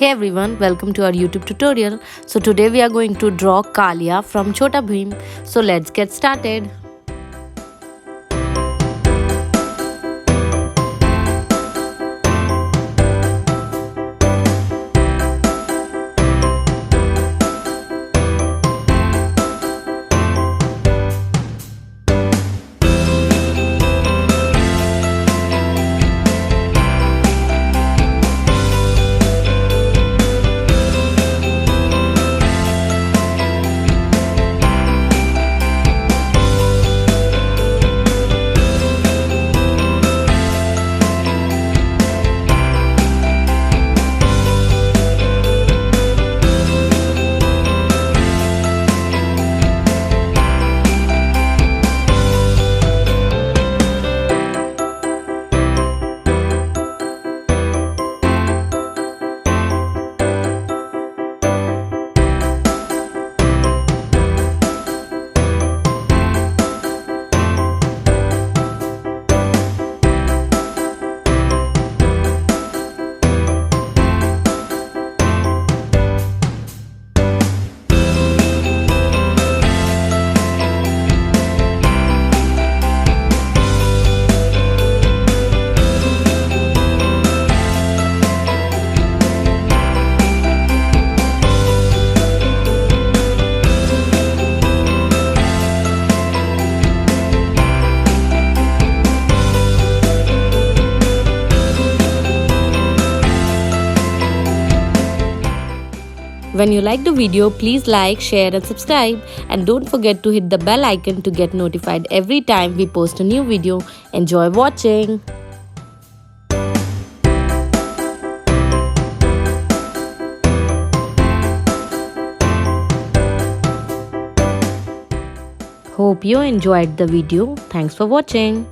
Hey everyone, welcome to our YouTube tutorial. So today we are going to draw Kalia from Chota Bheem. So let's get started. When you like the video, please like, share and subscribe, and don't forget to hit the bell icon to get notified every time we post a new video. Enjoy watching! Hope you enjoyed the video. Thanks for watching.